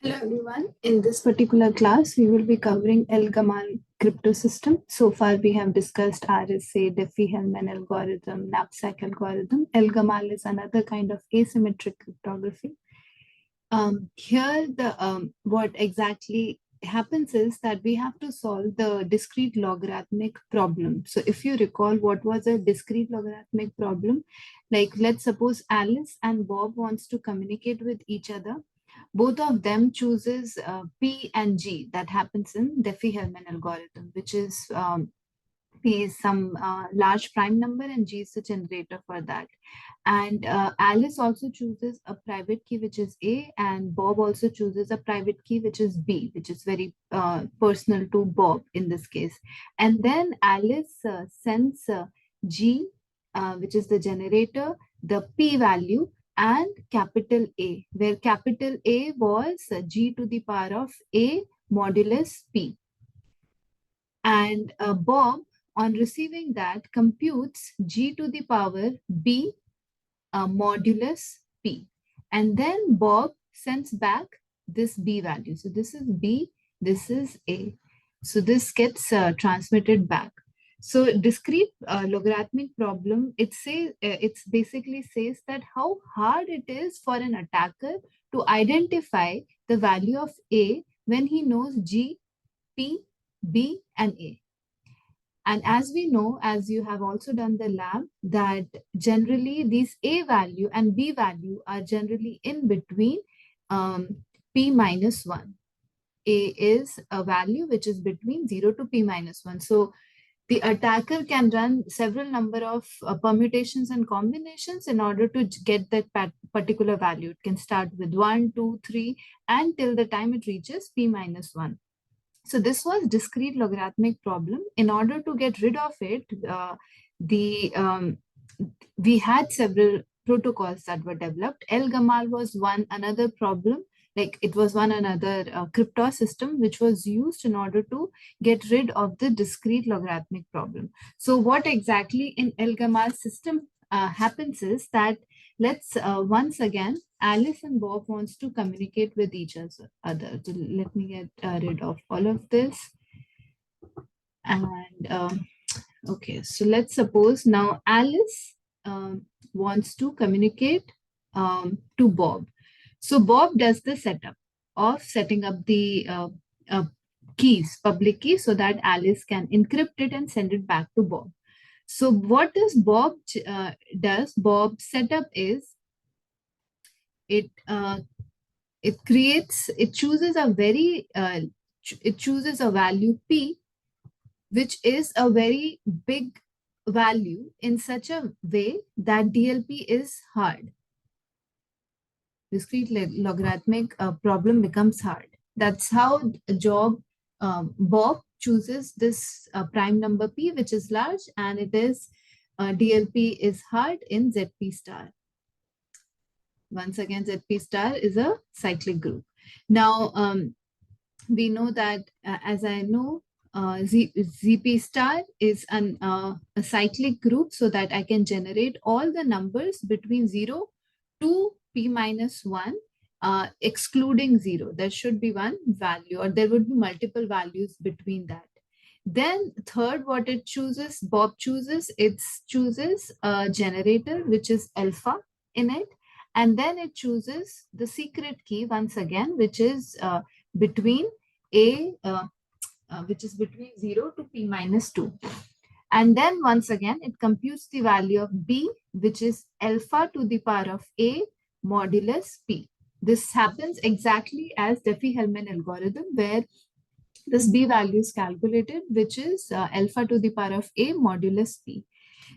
Hello everyone. In this particular class, we will be covering Gamal Cryptosystem. So far, we have discussed RSA, Diffie-Hellman algorithm, knapsack algorithm. Gamal is another kind of asymmetric cryptography. Here, the what exactly happens is that we have to solve the discrete logarithmic problem. So if you recall, what was a discrete logarithmic problem? Like, let's suppose Alice and Bob wants to communicate with each other. Both of them chooses P and G. That happens in Diffie-Hellman algorithm, which is P is some large prime number and G is the generator for that. And Alice also chooses a private key, which is A, and Bob also chooses a private key, which is B, which is very personal to Bob in this case. And then Alice sends G, which is the generator, the P value, and capital A, where capital A was G to the power of A modulus P. And Bob, on receiving that, computes G to the power B modulus P. And then Bob sends back this B value. So this is B, this is A. So this gets transmitted back. So discrete logarithmic problem, it's basically says that how hard it is for an attacker to identify the value of A when he knows G, P, B, and A. And as we know, as you have also done the lab, that generally these A value and B value are generally in between P minus 1. A is a value which is between 0 to P minus 1. So the attacker can run several number of permutations and combinations in order to get that particular value. It can start with 1, 2, 3, and till the time it reaches P minus 1. So this was discrete logarithmic problem. In order to get rid of it, we had several protocols that were developed. Gamal was one another problem, like it was one another cryptosystem which was used in order to get rid of the discrete logarithmic problem. So what exactly in Gamal system happens is that let's once again Alice and Bob wants to communicate with each other. So let me get rid of all of this. And okay, so let's suppose now Alice wants to communicate to Bob. So Bob does the setup of setting up the keys, public key, so that Alice can encrypt it and send it back to Bob. So what does Bob does? Bob's setup is it it chooses a very it chooses a value P, which is a very big value in such a way that DLP is hard. Discrete logarithmic problem becomes hard. That's how Bob chooses this prime number P, which is large, and it is DLP is hard in ZP star. Once again, ZP star is a cyclic group. Now, we know that, as I know, ZP star is a cyclic group, so that I can generate all the numbers between 0 to P minus 1, excluding 0. There should be one value, or there would be multiple values between that. Then third, what it chooses, Bob chooses, it chooses a generator, which is alpha in it. And then it chooses the secret key once again, which is between which is between 0 to P minus 2. And then once again, it computes the value of B, which is alpha to the power of A modulus P. This happens exactly as Diffie-Hellman algorithm, where this B value is calculated, which is alpha to the power of A modulus P.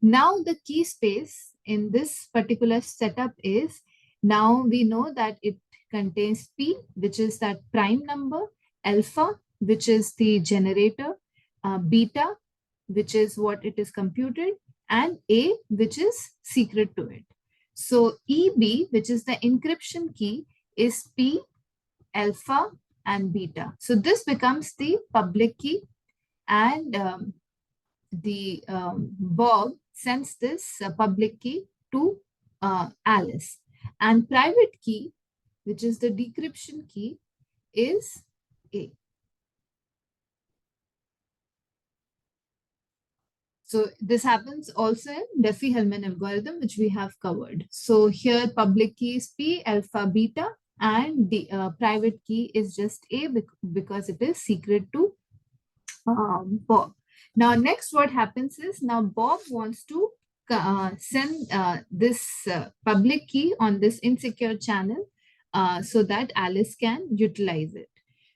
Now the key space in this particular setup is, now we know that it contains P, which is that prime number, alpha, which is the generator, beta, which is what it is computed, and A, which is secret to it. So EB, which is the encryption key, is P, alpha, and beta. So this becomes the public key, and Bob sends this public key to Alice. And private key, which is the decryption key, is A. So this happens also in Diffie-Hellman algorithm, which we have covered. So here public key is P, alpha, beta, and the private key is just A because it is secret to Bob. Now, next what happens is now Bob wants to send this public key on this insecure channel so that Alice can utilize it.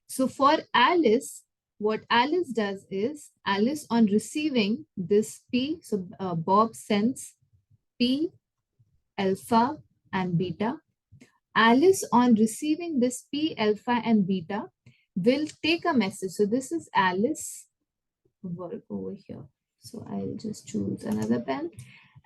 So for Alice, what Alice does is Alice on receiving this P, so Bob sends P, alpha, and beta. Alice on receiving this P, alpha, and beta will take a message. So this is Alice work over here. So I'll just choose another pen.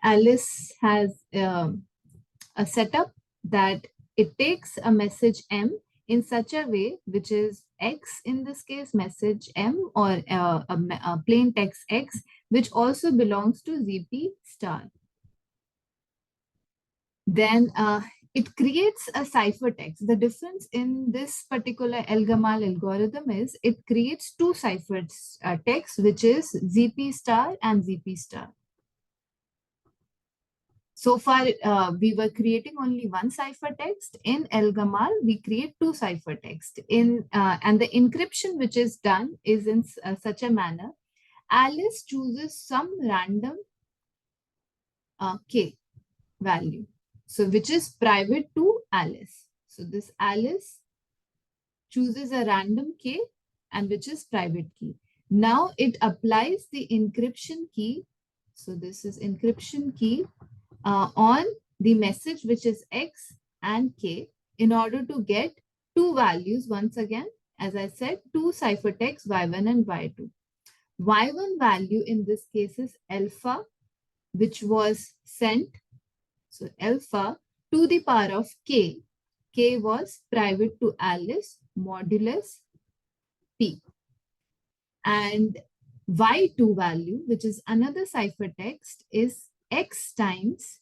Alice has a setup that it takes a message M in such a way, which is X in this case, message M, or a plain text X, which also belongs to ZP star. Then it creates a ciphertext. The difference in this particular El-Gamal algorithm is it creates two ciphertexts, which is ZP star and ZP star. So far, we were creating only one ciphertext. In El-Gamal, we create two ciphertext. And the encryption which is done is in such a manner. Alice chooses some random K value. So which is private to Alice. So this Alice chooses a random K and which is private key. Now it applies the encryption key. So this is encryption key on the message which is X and K in order to get two values. Once again, as I said, two ciphertexts Y1 and Y2. Y1 value in this case is alpha, which was sent. So alpha to the power of K. K was private to Alice modulus P. And Y2 value, which is another ciphertext, is X times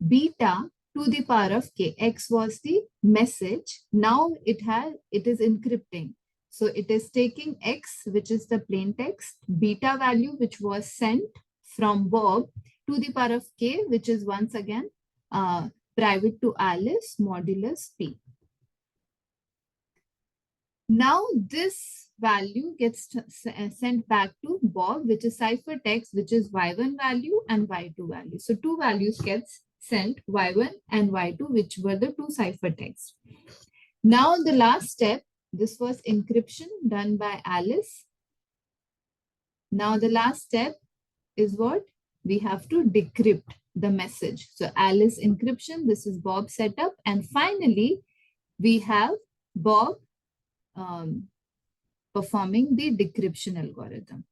beta to the power of K. X was the message. Now it is encrypting. So it is taking X, which is the plain text, beta value, which was sent from Bob, to the power of K, which is once again private to Alice modulus P. Now this value gets sent back to Bob, which is ciphertext, which is Y1 value and Y2 value. So two values gets sent, Y1 and Y2, which were the two ciphertexts. Now the last step, this was encryption done by Alice. Now the last step is what? We have to decrypt the message. So Alice encryption, this is Bob setup. And finally, we have Bob performing the decryption algorithm.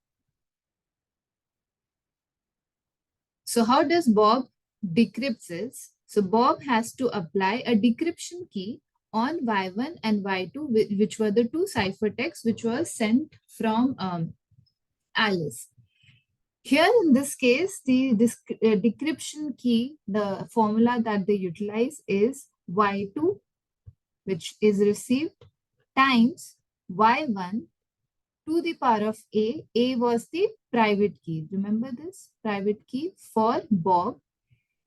So how does Bob decrypts it? So Bob has to apply a decryption key on Y1 and Y2, which were the two ciphertexts which was sent from Alice. Here in this case, the decryption key, the formula that they utilize is Y2, which is received, times Y1 to the power of A. A was the private key. Remember this? Private key for Bob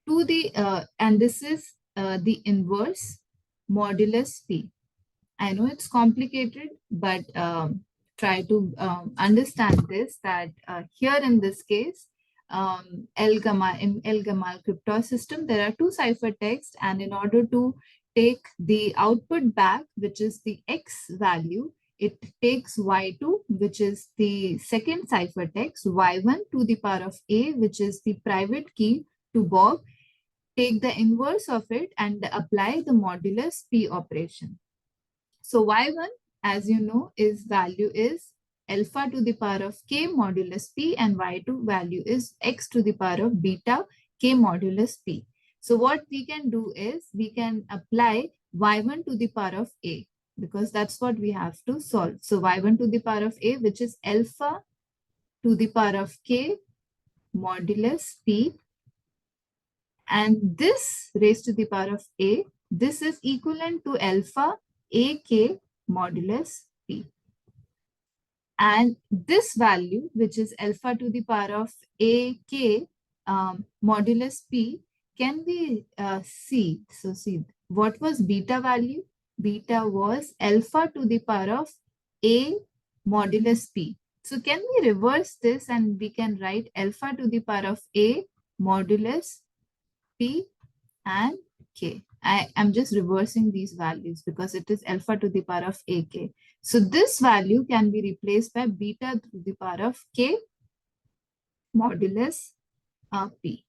to the, and this is the inverse modulus P. I know it's complicated, but try to understand this, that here in this case, in El-Gamal Cryptosystem, there are two ciphertexts, and in order to take the output back, which is the X value, it takes Y2, which is the second ciphertext, Y1 to the power of A, which is the private key to Bob, take the inverse of it and apply the modulus P operation. So Y1, as you know, is value is alpha to the power of K modulus P, and Y2 value is X to the power of beta K modulus P. So what we can do is we can apply Y1 to the power of A, because that's what we have to solve. So Y1 to the power of A, which is alpha to the power of K modulus P, and this raised to the power of A, this is equivalent to alpha AK modulus P. And this value, which is alpha to the power of AK modulus P, can we see? So see, what was beta value? Beta was alpha to the power of A modulus P. So can we reverse this and we can write alpha to the power of A modulus P and K. I am just reversing these values because it is alpha to the power of AK. So this value can be replaced by beta to the power of K modulus P.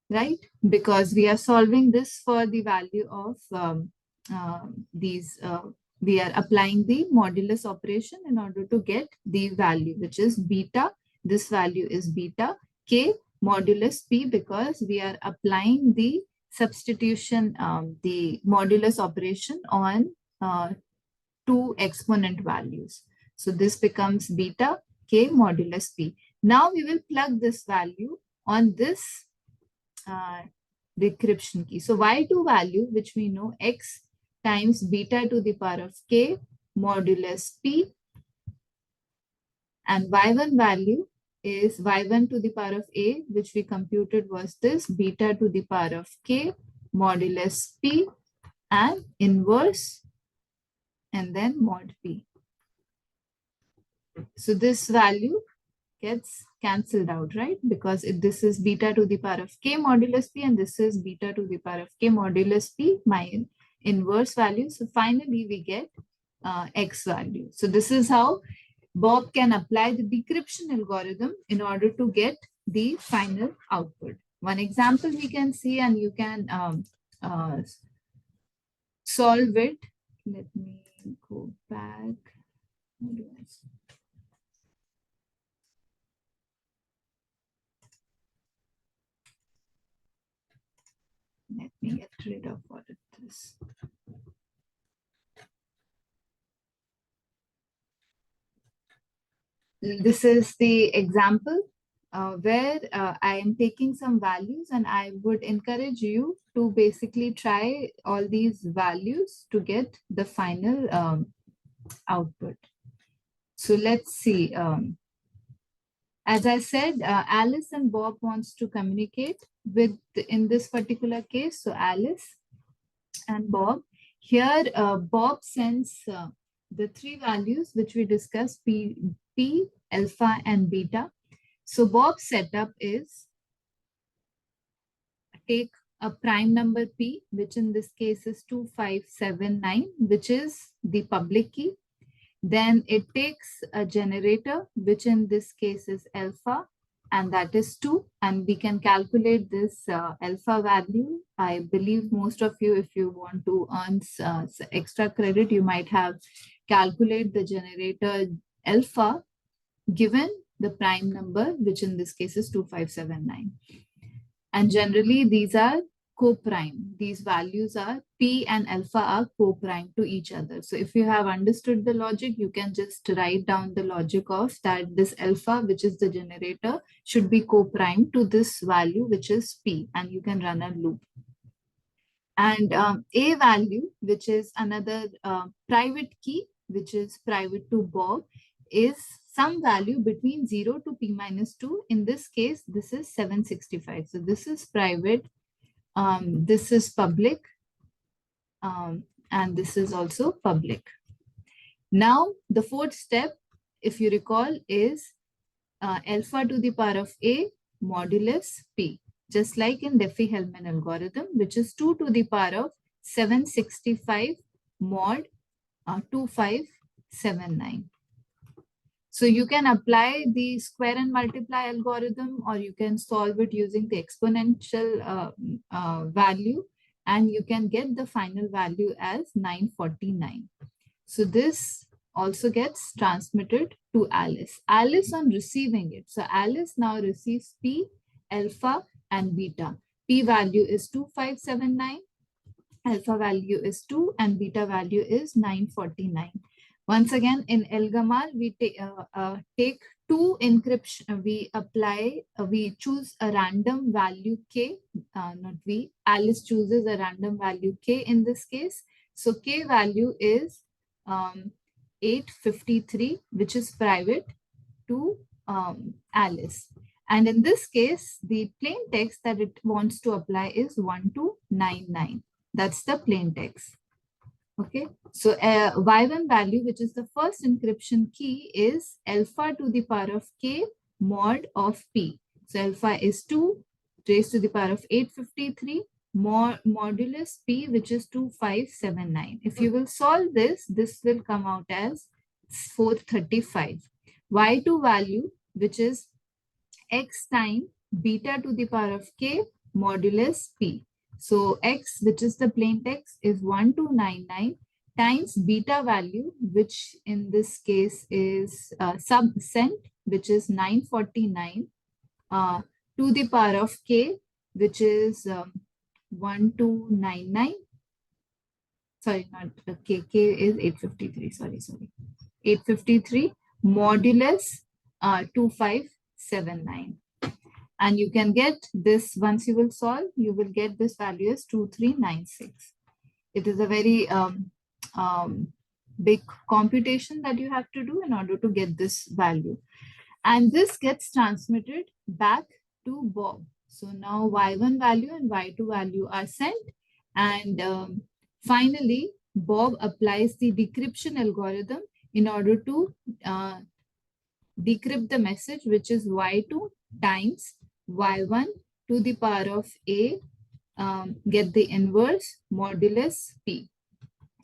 Right? Because we are solving this for the value of we are applying the modulus operation in order to get the value, which is beta. This value is beta K modulus P, because we are applying the substitution, the modulus operation on two exponent values. So this becomes beta K modulus P. Now we will plug this value on this decryption key. So y2 value, which we know, x times beta to the power of K modulus P, and y1 value is y1 to the power of A, which we computed was this beta to the power of K modulus P and inverse and then mod P. So this value gets cancelled out, right? Because this is beta to the power of K modulus P and this is beta to the power of K modulus P, my inverse value. So finally we get X value. So this is how Bob can apply the decryption algorithm in order to get the final output. One example we can see, and you can solve it. Let me go back. How do I see? Let me get rid of what it is. This is the example where I am taking some values, and I would encourage you to basically try all these values to get the final output. So let's see. As I said, Alice and Bob wants to communicate with, in this particular case, so Alice and Bob. Here, Bob sends the three values which we discussed, P, alpha, and beta. So Bob's setup is take a prime number P, which in this case is 2579, which is the public key. Then it takes a generator, which in this case is alpha, and that is 2. And we can calculate this alpha value. I believe most of you, if you want to earn extra credit, you might have calculate the generator alpha given the prime number, which in this case is 2579. And generally, these are co-prime. These values are P and alpha are co-prime to each other. So if you have understood the logic, you can just write down the logic of that this alpha, which is the generator, should be co-prime to this value, which is P, and you can run a loop. And A value, which is another private key, which is private to Bob, is some value between 0 to P minus 2. In this case, this is 765. So this is private. This is public, and this is also public. Now, the fourth step, if you recall, is alpha to the power of A modulus P, just like in Diffie-Hellman algorithm, which is 2 to the power of 765 mod 2579. So you can apply the square and multiply algorithm, or you can solve it using the exponential value, and you can get the final value as 949. So this also gets transmitted to Alice. Alice on receiving it. So Alice now receives P, alpha, and beta. P value is 2579, alpha value is 2, and beta value is 949. Once again, in Gamal, we take two encryption. We choose a random value k. Not we. Alice chooses a random value k in this case. So k value is 853, which is private to Alice. And in this case, the plain text that it wants to apply is 1299. That's the plain text. Okay, so y1 value, which is the first encryption key, is alpha to the power of k mod of p. So alpha is 2 raised to the power of 853 modulus p, which is 2579. If you will solve this, this will come out as 435. Y2 value, which is x times beta to the power of k modulus p. So x, which is the plain text, is 1299 times beta value, which in this case is sub-cent, which is 949 to the power of k, which is 1299. Sorry, not k. K is 853. Sorry. 853 modulus 2579. And you can get this, once you will solve, you will get this value as 2396. It is a very big computation that you have to do in order to get this value. And this gets transmitted back to Bob. So now y1 value and y2 value are sent. And finally, Bob applies the decryption algorithm in order to decrypt the message, which is y2 times y1 to the power of a, get the inverse modulus p.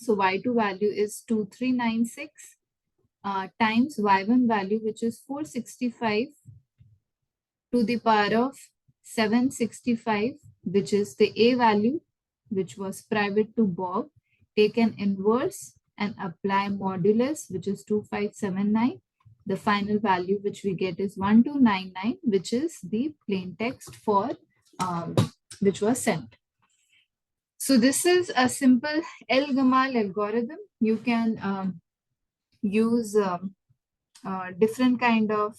So y2 value is 2396 times y1 value, which is 465 to the power of 765, which is the a value, which was private to Bob. Take an inverse and apply modulus, which is 2579. The final value which we get is 1299, which is the plain text for which was sent. So this is a simple Gamal algorithm. You can use different kind of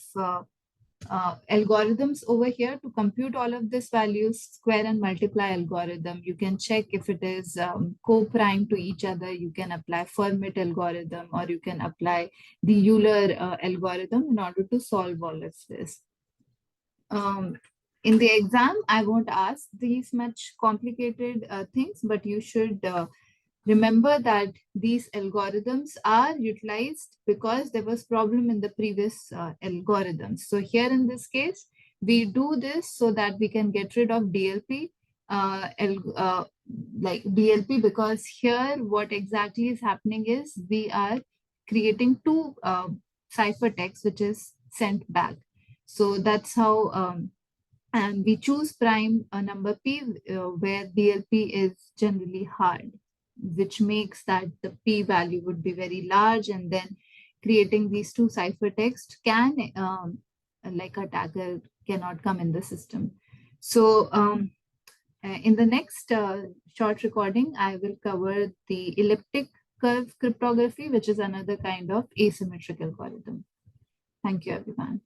algorithms over here to compute all of these values. Square and multiply algorithm. You can check if it is co-prime to each other. You can apply Fermat algorithm, or you can apply the Euler algorithm in order to solve all of this. In the exam, I won't ask these much complicated things, but you should remember that these algorithms are utilized because there was problem in the previous algorithms. So here in this case, we do this so that we can get rid of DLP, like DLP, because here what exactly is happening is we are creating two ciphertexts which is sent back. So that's how, and we choose prime number p where DLP is generally hard, which makes that the p value would be very large, and then creating these two ciphertext can, like attacker cannot come in the system. So in the next short recording, I will cover the elliptic curve cryptography, which is another kind of asymmetric algorithm. Thank you, everyone.